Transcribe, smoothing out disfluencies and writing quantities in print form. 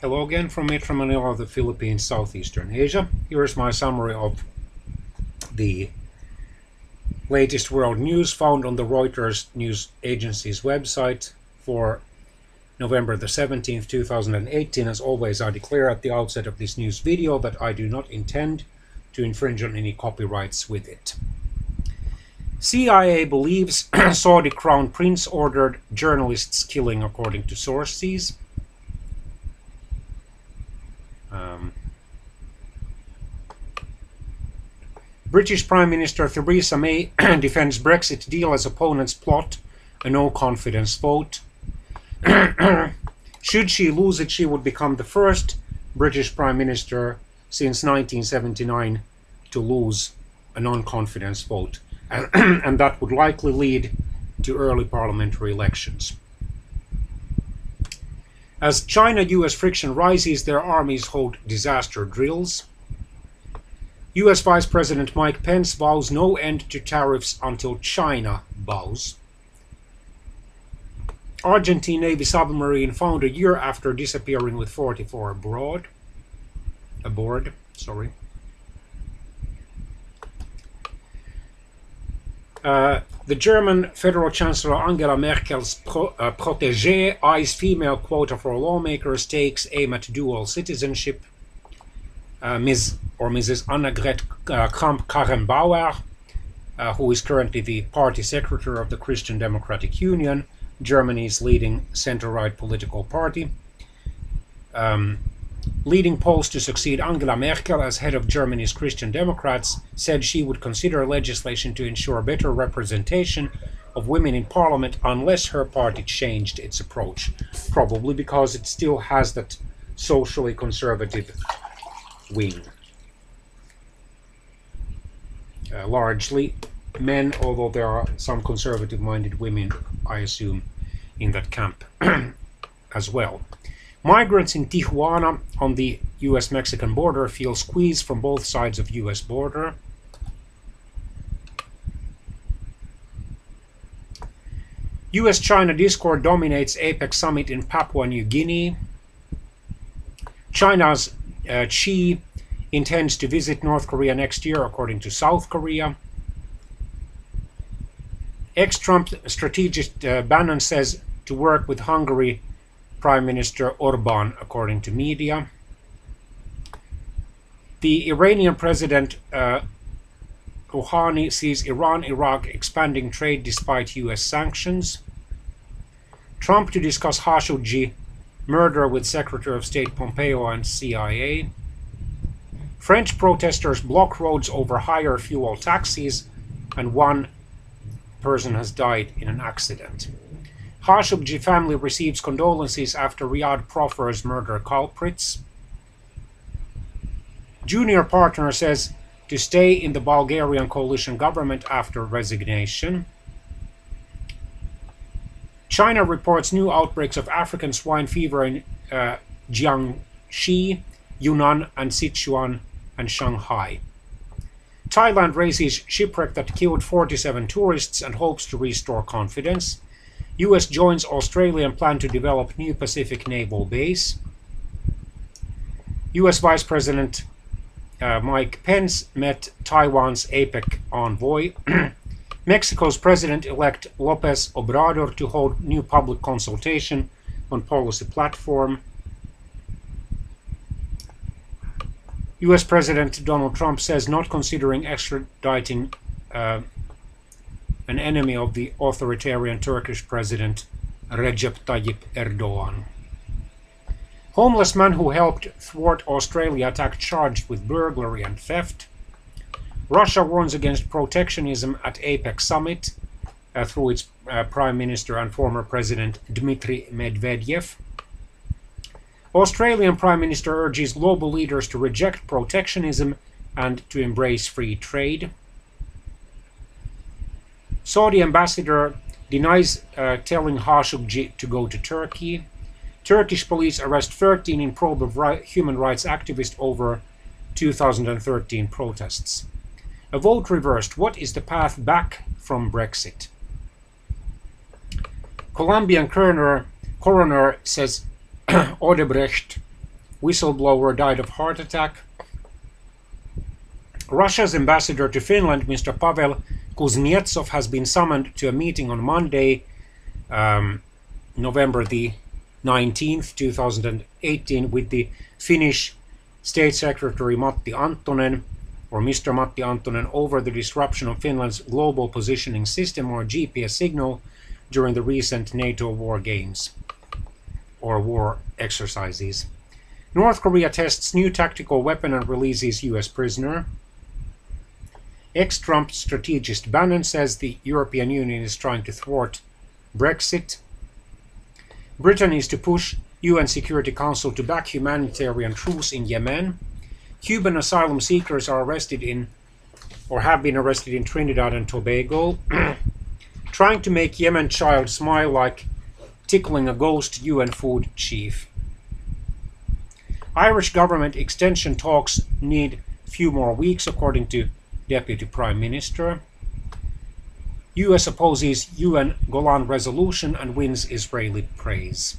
Hello again from Metro Manila, the Philippines, Southeastern Asia. Here's my summary of the latest world news found on the Reuters news agency's website for November the 17th, 2018. As always, I declare at the outset of this news video that I do not intend to infringe on any copyrights with it. CIA believes Saudi Crown Prince ordered journalists' killing according to sources. British Prime Minister Theresa May defends Brexit deal as opponents plot a no-confidence vote. Should she lose it, she would become the first British Prime Minister since 1979 to lose a non-confidence vote, and that would likely lead to early parliamentary elections. As China-US friction rises, their armies hold disaster drills. US Vice President Mike Pence vows no end to tariffs until China bows. Argentine Navy submarine found a year after disappearing with 44 aboard. The German Federal Chancellor Angela Merkel's protégé eyes female quota for lawmakers, takes aim at dual citizenship. Mrs. Annegret Kramp-Karrenbauer, who is currently the party secretary of the Christian Democratic Union, Germany's leading center-right political party, leading polls to succeed Angela Merkel as head of Germany's Christian Democrats, said she would consider legislation to ensure better representation of women in parliament unless her party changed its approach, probably because it still has that socially conservative wing. Largely men, although there are some conservative-minded women, I assume, in that camp as well. Migrants in Tijuana on the US-Mexican border feel squeezed from both sides of US border. US-China discord dominates APEC summit in Papua New Guinea. China's Xi intends to visit North Korea next year, according to South Korea. Ex-Trump strategist Bannon says to work with Hungary Prime Minister Orban, according to media. The Iranian President Rouhani sees Iran-Iraq expanding trade despite US sanctions. Trump to discuss Khashoggi murder with Secretary of State Pompeo and CIA. French protesters block roads over higher fuel taxes, and one person has died in an accident. Khashoggi family receives condolences after Riyadh proffers murder culprits. Junior partner says to stay in the Bulgarian coalition government after resignation. China reports new outbreaks of African swine fever in Jiangxi, Yunnan and Sichuan and Shanghai. Thailand raises shipwreck that killed 47 tourists and hopes to restore confidence. US joins Australian plan to develop new Pacific naval base. US Vice President Mike Pence met Taiwan's APEC envoy. Mexico's President-elect López Obrador to hold new public consultation on policy platform. US President Donald Trump says not considering extraditing an enemy of the authoritarian Turkish President Recep Tayyip Erdogan. Homeless man who helped thwart Australia attack charged with burglary and theft. Russia warns against protectionism at APEC summit through its Prime Minister and former President Dmitry Medvedev. Australian Prime Minister urges global leaders to reject protectionism and to embrace free trade. Saudi ambassador denies telling Khashoggi to go to Turkey. Turkish police arrest 13 in probe of human rights activists over 2013 protests. A vote reversed. What is the path back from Brexit? Colombian coroner says Odebrecht Whistleblower died of heart attack. Russia's ambassador to Finland, Mr. Pavel Kuznetsov, has been summoned to a meeting on Monday, November the 19th, 2018, with the Finnish State Secretary Matti Antonen, or Mr. Matti Antonen, over the disruption of Finland's global positioning system, or GPS signal, during the recent NATO war games, or war exercises. North Korea tests new tactical weapon and releases US prisoner. Ex-Trump strategist Bannon says the European Union is trying to thwart Brexit. Britain is to push UN Security Council to back humanitarian truce in Yemen. Cuban asylum seekers are arrested in, or have been arrested in, Trinidad and Tobago. Trying to make Yemen child smile like tickling a ghost UN food chief. Irish government extension talks need few more weeks, according to Deputy Prime Minister. US opposes UN Golan resolution and wins Israeli praise.